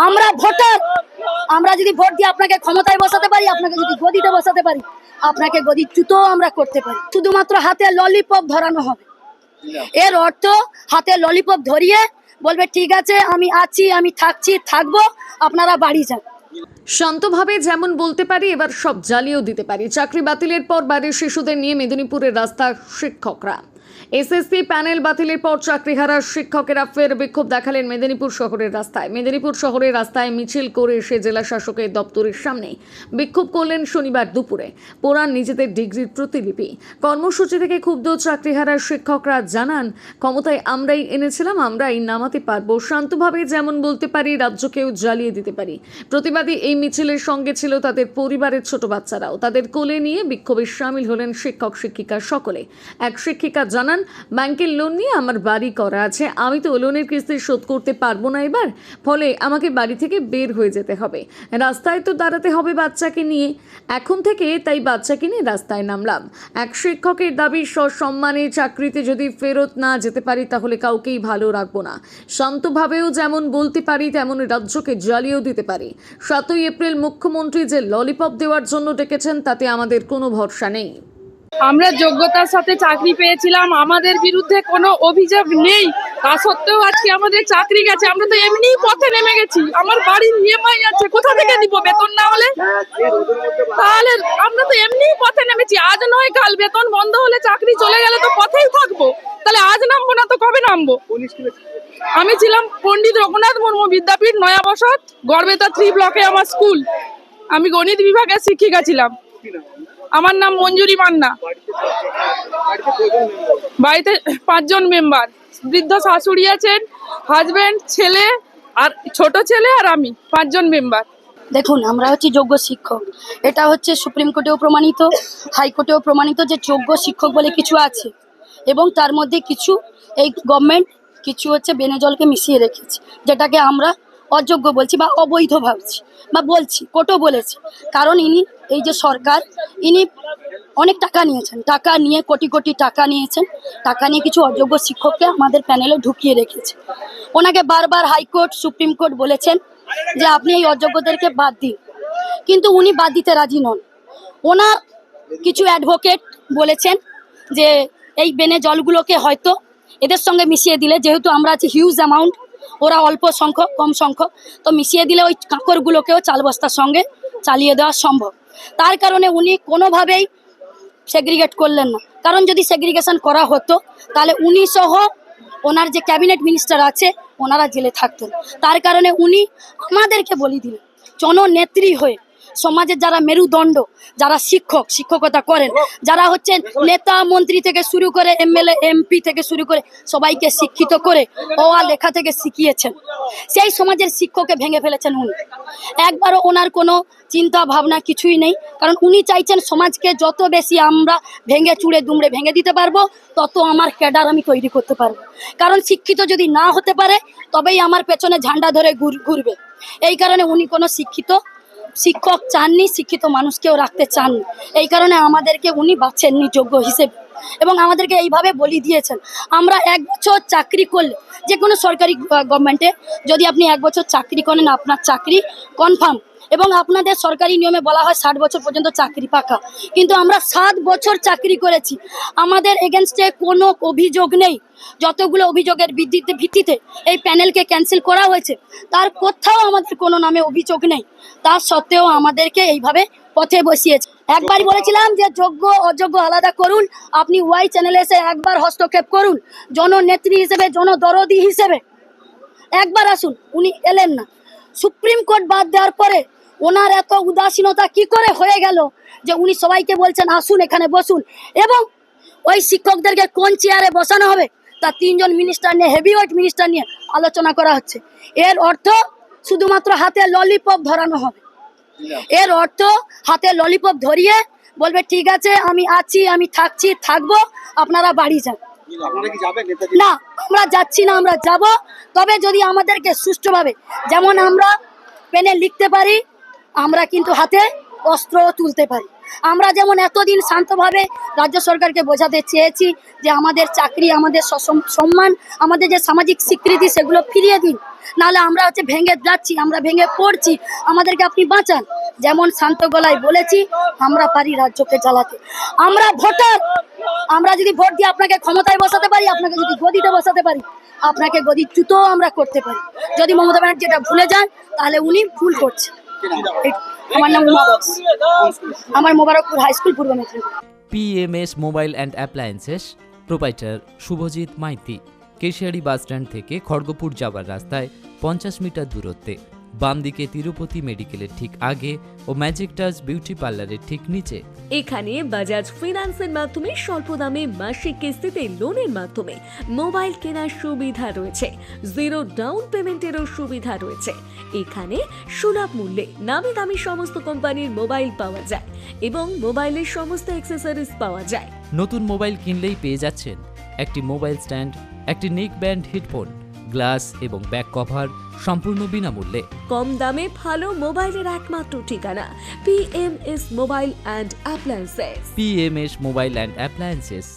আমরা ভোটার, আমরা যদি ভোট দিয়ে আপনাকে ক্ষমতায় বসাতে পারি, আপনাকে যদি গদিতে বসাতে পারি, আপনাকে গদিচ্যুত আমরা করতে পারি। শুধুমাত্র হাতে ললিপপ ধরানো হবে। এর অর্থ হাতে ললিপপ ধরিয়ে বলবে ঠিক আছে আমি আছি, আমি থাকছি, থাকবো, আপনারা বাড়ি যান। শান্তভাবে যেমন বলতে পারি, এবার সব জ্বালিয়েও দিতে পারি। চাকরি বাতিলের পর বাড়ির শিশুদের নিয়ে মেদিনীপুরের রাস্তা শিক্ষকরা। এসএসসি প্যানেল বাতিলের পর চাকরিহারা শিক্ষকেরা ফের বিক্ষোভ দেখালেন মেদিনীপুর শহরের রাস্তায়। মেদিনীপুর শহরের রাস্তায় মিছিল করে এসে জেলা শাসকের দপ্তরের সামনে বিক্ষোভ করলেন শনিবার দুপুরে। পোড়ান নিজেদের ডিগ্রির প্রতিলিপি। কর্মসূচি থেকে ক্ষুব্ধ চাকরিহারা শিক্ষকরা জানান, ক্ষমতায় আমরাই এনেছিলাম, আমরাই নামাতে পারবো। শান্তভাবে যেমন বলতে পারি, রাজ্যকেও জ্বালিয়ে দিতে পারি। প্রতিবাদী এই মিছিলের সঙ্গে ছিল তাদের পরিবারের ছোট বাচ্চারাও। তাদের কোলে নিয়ে বিক্ষোভে সামিল হলেন শিক্ষক শিক্ষিকা সকলে। এক শিক্ষিকা জানান, ব্যাংকের লোন নিয়ে আমার বাড়ি করা আছে, আমি তো লোনের কিস্তি শোধ করতে পারবো না এবার, ফলে আমাকে বাড়ি থেকে বের হয়ে যেতে হবে, রাস্তায় তো দাঁড়াতে হবে বাচ্চাকে নিয়ে এখন থেকে, তাই বাচ্চাকে নিয়ে রাস্তায় নামলাম। এক শিক্ষকের দাবি, সসম্মানে চাকরিতে যদি ফেরত না যেতে পারি তাহলে কাউকেই ভালো রাখবো না। শান্তভাবেও যেমন বলতে পারি, তেমন রাজ্যকে জ্বালিয়েও দিতে পারি। 7ই এপ্রিল মুখ্যমন্ত্রী যে ললিপপ দেওয়ার জন্য ডেকেছেন তাতে আমাদের কোনো ভরসা নেই। আমরা যোগ্যতার সাথে চাকরি পেয়েছিলাম, আমাদের বিরুদ্ধে কোনো অভিযোগ নেই, তা সত্ত্বেও আজকে আমাদের চাকরি গেছে। আমরা তো এমনিই পথে নেমে গেছি, আমার বাড়ির ইএমআই আছে, কোথা থেকে দিব বেতন না হলে? তাহলে আমরা তো এমনিই পথে নেমেছি, আজ নয় কাল বেতন বন্ধ হলে চাকরি চলে গেলে তো পথেই থাকবো। তাহলে আজ নামবো না তো কবে নামবো? আমি ছিলাম পণ্ডিত রঘুনাথ মুর্মু বিদ্যাপীঠ, নয়া বসত, গড়বেতা 3 ব্লকে আমার স্কুল। আমি গণিত বিভাগের শিক্ষিকা ছিলাম। আমার নাম মঞ্জুরি মান্না। বাড়িতে 5 জন মেম্বার, বৃদ্ধ শাশুড়ি আছেন, হাজবেন্ড, ছেলে আর ছোট ছেলে আর আমি, 5 জন মেম্বার। দেখুন, আমরা হচ্ছি যোগ্য শিক্ষক। এটা হচ্ছে সুপ্রিম কোর্টেও প্রমাণিত, হাইকোর্টেও প্রমাণিত যে যোগ্য শিক্ষক বলে কিছু আছে, এবং তার মধ্যে কিছু এই গভর্নমেন্ট কিছু হচ্ছে বেনেজলকে মিশিয়ে রেখেছে, যেটাকে আমরা অযোগ্য বলছি বা অবৈধ ভাবছি বা বলছি, কোর্টও বলেছে। কারণ ইনি এই যে সরকার, ইনি অনেক টাকা নিয়েছেন, টাকা নিয়ে কোটি কোটি টাকা নিয়েছেন, টাকা নিয়ে কিছু অযোগ্য শিক্ষককে আমাদের প্যানেলে ঢুকিয়ে রেখেছে। ওনাকে বারবার হাইকোর্ট, সুপ্রিম কোর্ট বলেছেন যে আপনি এই অযোগ্যদেরকে বাদ দিন, কিন্তু উনি বাদ দিতে রাজি নন। ওনার কিছু অ্যাডভোকেট বলেছেন যে এই বেনে জলগুলোকে হয়তো এদের সঙ্গে মিশিয়ে দিলে, যেহেতু আমরা আছি হিউজ অ্যামাউন্ট, ওরা অল্প সংখ্যক, কম সংখ্যক, তো মিশিয়ে দিলে ওই কাঁকরগুলোকেও চাল বস্তার সঙ্গে চালিয়ে দেওয়া সম্ভব। তার কারণে উনি কোনোভাবেই সেগ্রিগেট করলেন না। কারণ যদি সেগ্রিগেশন করা হতো তাহলে উনি সহ ওনার যে ক্যাবিনেট মিনিস্টার আছে ওনারা জেলে থাকতেন। তার কারণে উনি আমাদেরকে বলি দিলেন, জননেত্রী হয়ে সমাজের যারা মেরুদণ্ড, যারা শিক্ষকতা করেন, যারা হচ্ছেন নেতা মন্ত্রী থেকে শুরু করে এমএলএ এমপি থেকে শুরু করে সবাইকে শিক্ষিত করে অ লেখা থেকে শিখিয়েছেন, সেই সমাজের শিক্ষককে ভেঙে ফেলেছেন উনি। একবারও ওনার কোনো চিন্তা ভাবনা কিছুই নেই। কারণ উনি চাইছেন সমাজকে যত বেশি আমরা ভেঙে চুড়ে দুমড়ে ভেঙে দিতে পারবো, তত আমার ক্যাডার আমি তৈরি করতে পারবো। কারণ শিক্ষিত যদি না হতে পারে তবেই আমার পেছনে ঝান্ডা ধরে ঘুরবে। এই কারণে উনি কোনো শিক্ষক চাননি, শিক্ষিত মানুষকেও রাখতে চাননি। এই কারণে আমাদেরকে উনি বাছেননি যোগ্য হিসেবে, এবং আমাদেরকে এইভাবে বলি দিয়েছেন, আমরা 1 বছর চাকরি করলে, যে কোনো সরকারি গভর্নমেন্টে যদি আপনি 1 বছর চাকরি করেন আপনার চাকরি কনফার্ম, এবং আপনাদের সরকারি নিয়মে বলা হয় 60 বছর পর্যন্ত চাকরি পাকা। কিন্তু আমরা 7 বছর চাকরি করেছি, আমাদের এগেনস্টে কোনো অভিযোগ নেই। যতগুলো অভিযোগের ভিত্তিতে এই প্যানেলকে ক্যান্সেল করা হয়েছে তার কোথাও আমাদের কোনো নামে অভিযোগ নেই। তার সত্ত্বেও আমাদেরকে এইভাবে পথে বসিয়েছে। একবার বলেছিলাম যে যোগ্য অযোগ্য আলাদা করুন, আপনি ওয়াই চ্যানেলে এসে একবার হস্তক্ষেপ করুন, জননেত্রী হিসেবে, জনদরদি হিসেবে একবার আসুন। উনি এলেন না। সুপ্রিম কোর্ট বাদ দেওয়ার পরে ওনার এত উদাসীনতা কি করে হয়ে গেল যে উনি সবাইকে বলছেন আসুন এখানে বসুন, এবং ওই শিক্ষকদেরকে কোন চেয়ারে বসানো হবে তা 3 জন মিনিস্টার নিয়ে, হেভিওয়েট মিনিস্টার নিয়ে আলোচনা করা হচ্ছে। এর অর্থ শুধুমাত্র হাতে ললিপপ ধরানো হবে। এর অর্থ হাতে ললিপপ ধরিয়ে বলবে ঠিক আছে আমি আছি, আমি থাকছি, থাকবো, আপনারা বাড়ি যান। না, আমরা যাচ্ছি না, আমরা যাব, তবে যদি আমাদেরকে সুষ্ঠুভাবে, যেমন আমরা পেনে লিখতে পারি, আমরা কিন্তু হাতে অস্ত্র তুলতে পারি। আমরা যেমন এতদিন শান্তভাবে রাজ্য সরকারকে বোঝাতে চেয়েছি যে আমাদের চাকরি, আমাদের সম্মান, আমাদের যে সামাজিক স্বীকৃতি সেগুলো ফিরিয়ে দিন, নাহলে আমরা হচ্ছে ভেঙে যাচ্ছি, আমরা ভেঙে পড়ছি, আমাদেরকে আপনি বাঁচান। যেমন শান্ত গলায় বলেছি, আমরা পারি রাজ্যকে চালাতে, আমরা ভোটার, আমরা যদি ভোট দিয়ে আপনাকে ক্ষমতায় বসাতে পারি, আপনাকে যদি গদিতে বসাতে পারি, আপনাকে গদিচ্যুতও আমরা করতে পারি। যদি মমতা ব্যানার্জি এটা ভুলে যান তাহলে উনি ভুল করছে। আমার নাম উমা দাস, আমার Mobarakpur high school, Purba Medinipur. PMS mobile and appliances, proprietor Shubhajit Maity, Keshiary bus stand থেকে খড়গপুর যাওয়ার রাস্তায় 50 মিটার দূরত্বে, বাম দিকে তিরুপতি মেডিকেলের ঠিক আগে ও ম্যাজিক টাচ বিউটি পার্লারের ঠিক নিচে। এখানে বাজাজ ফিন্যান্সের মাধ্যমে স্বল্প দামে মাসিক কিস্তিতে লোনের মাধ্যমে মোবাইল কেনার সুবিধা রয়েছে, জিরো ডাউন পেমেন্টেরও সুবিধা রয়েছে। এখানে সুলভ মূল্যে নামি দামি সমস্ত কোম্পানির মোবাইল পাওয়া যায় এবং মোবাইলের সমস্ত অ্যাক্সেসরিজ পাওয়া যায়। নতুন মোবাইল কিনলেই পেয়ে যাচ্ছেন একটি মোবাইল স্ট্যান্ড, একটি নেক ব্যান্ড হেডফোন, গ্লাস এবং ব্যাক কভার সম্পূর্ণ বিনামূল্যে। কম দামে ভালো মোবাইলের একমাত্র ঠিকানা PMS mobile and appliances. PMS mobile and appliances.